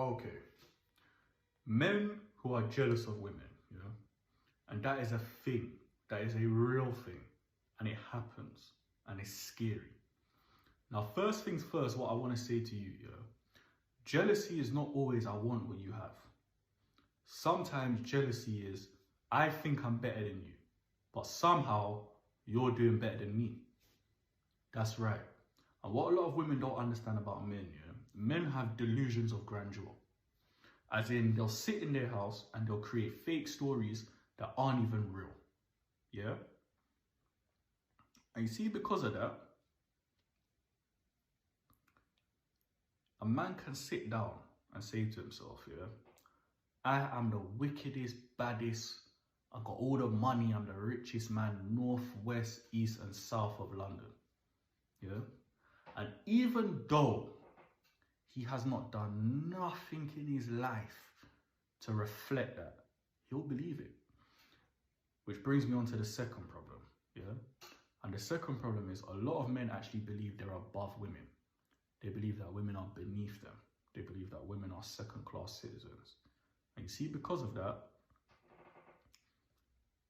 Okay, men who are jealous of women, you know, and that is a thing, that is a real thing, and it happens, and it's scary. Now, first things first, what I want to say to you, you know, jealousy is not always I want what you have. Sometimes jealousy is I think I'm better than you, but somehow you're doing better than me. That's right. And what a lot of women don't understand about men, you know, men have delusions of grandeur. As in, they'll sit in their house and they'll create fake stories that aren't even real. Yeah? And you see, because of that, a man can sit down and say to himself, yeah, I am the wickedest, baddest, I got all the money, I'm the richest man, north, west, east, and south of London. Yeah? And even though he has not done nothing in his life to reflect that, he'll believe it. Which brings me on to the second problem, yeah? And the second problem is a lot of men actually believe they're above women. They believe that women are beneath them. They believe that women are second-class citizens. And you see, because of that,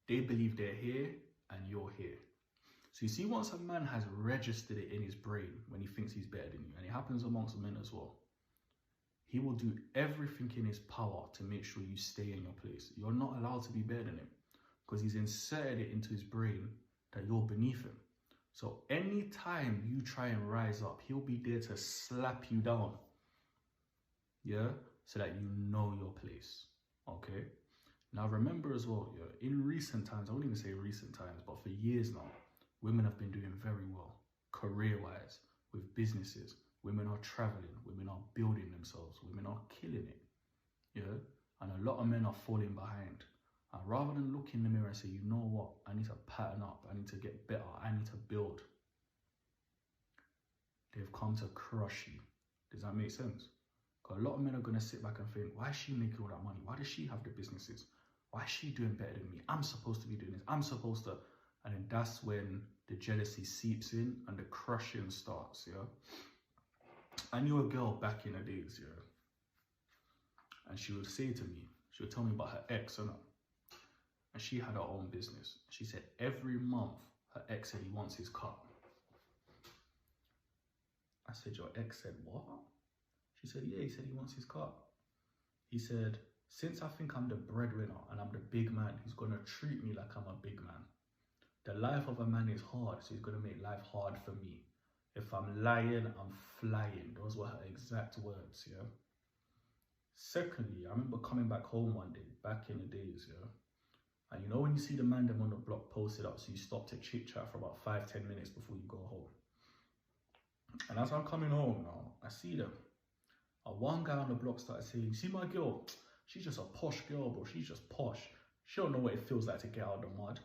they believe they're here and you're here. So you see, once a man has registered it in his brain when he thinks he's better than you, and it happens amongst men as well, he will do everything in his power to make sure you stay in your place. You're not allowed to be better than him because he's inserted it into his brain that you're beneath him. So anytime you try and rise up, he'll be there to slap you down. Yeah? So that you know your place. Okay? Now remember as well, yeah, in recent times, I won't even say recent times, but for years now, women have been doing very well, career-wise, with businesses. Women are traveling, women are building themselves, women are killing it, yeah? And a lot of men are falling behind. And rather than look in the mirror and say, you know what, I need to pattern up, I need to get better, I need to build, they've come to crush you. Does that make sense? Because a lot of men are going to sit back and think, why is she making all that money? Why does she have the businesses? Why is she doing better than me? I'm supposed to be doing this, I'm supposed to... And then that's when the jealousy seeps in and the crushing starts, yeah? I knew a girl back in the days, yeah? And she would say to me, she would tell me about her ex, and she had her own business. She said every month, her ex said he wants his cut. I said, your ex said what? She said, yeah, he said he wants his cut. He said, since I think I'm the breadwinner and I'm the big man, he's going to treat me like I'm a big man. The life of a man is hard, so he's going to make life hard for me. If I'm lying, I'm flying. Those were her exact words, yeah? Secondly, I remember coming back home one day, back in the days, yeah? And you know when you see the man them on the block posted up, so you stop to chit-chat for about 5-10 minutes before you go home. And as I'm coming home now, I see them. And one guy on the block started saying, see my girl, she's just a posh girl, bro. She's just posh. She don't know what it feels like to get out of the mud.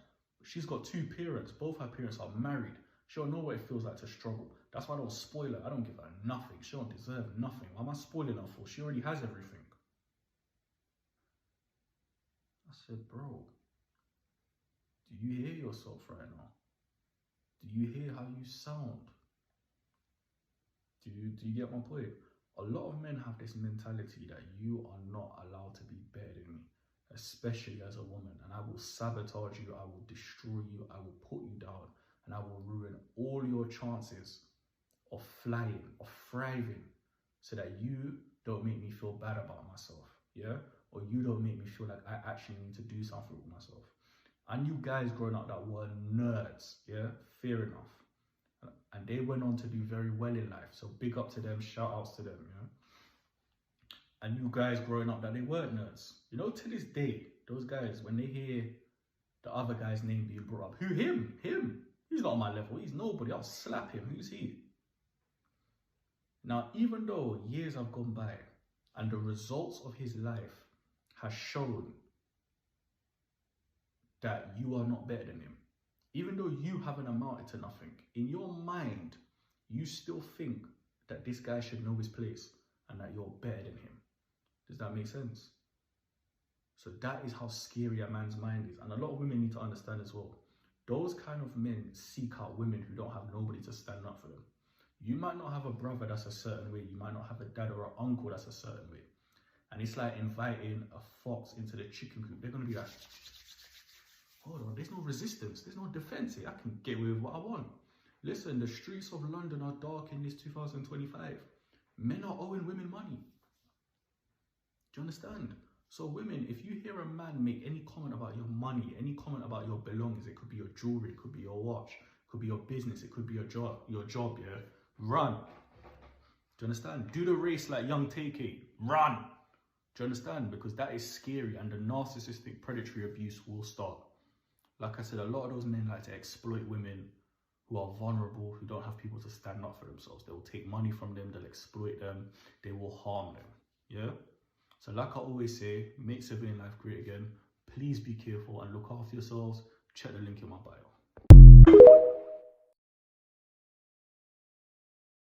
She's got 2 parents. Both her parents are married. She don't know what it feels like to struggle. That's why I don't spoil her. I don't give her nothing. She don't deserve nothing. Why am I spoiling her for? She already has everything. I said, bro, do you hear yourself right now? Do you hear how you sound? Do you get my point? A lot of men have this mentality that you are not allowed to be better than me, especially as a woman, and I will sabotage you, I will destroy you, I will put you down, and I will ruin all your chances of flying, of thriving, so that you don't make me feel bad about myself, yeah? Or you don't make me feel like I actually need to do something with myself. I knew guys growing up that were nerds, yeah? Fair enough. And they went on to do very well in life, so big up to them, shout outs to them, yeah? I knew guys growing up that they weren't nerds. You know, to this day, those guys, when they hear the other guy's name being brought up, who, him? Him? He's not on my level, he's nobody, I'll slap him, who's he? Now, even though years have gone by and the results of his life has shown that you are not better than him, even though you haven't amounted to nothing, in your mind, you still think that this guy should know his place and that you're better than him. Does that make sense? So that is how scary a man's mind is. And a lot of women need to understand as well. Those kind of men seek out women who don't have nobody to stand up for them. You might not have a brother that's a certain way. You might not have a dad or an uncle that's a certain way. And it's like inviting a fox into the chicken coop. They're going to be like, hold on, there's no resistance. There's no defense here. I can get away with what I want. Listen, the streets of London are dark in this 2025. Men are owing women money. Do you understand? So women, if you hear a man make any comment about your money, any comment about your belongings, it could be your jewelry, it could be your watch, it could be your business, it could be your job, yeah? Run. Do you understand? Do the race like young Take. Run. Do you understand? Because that is scary and the narcissistic predatory abuse will start. Like I said, a lot of those men like to exploit women who are vulnerable, who don't have people to stand up for themselves. They will take money from them, they'll exploit them, they will harm them. Yeah? So like I always say, make civilian life great again. Please be careful and look after yourselves. Check the link in my bio.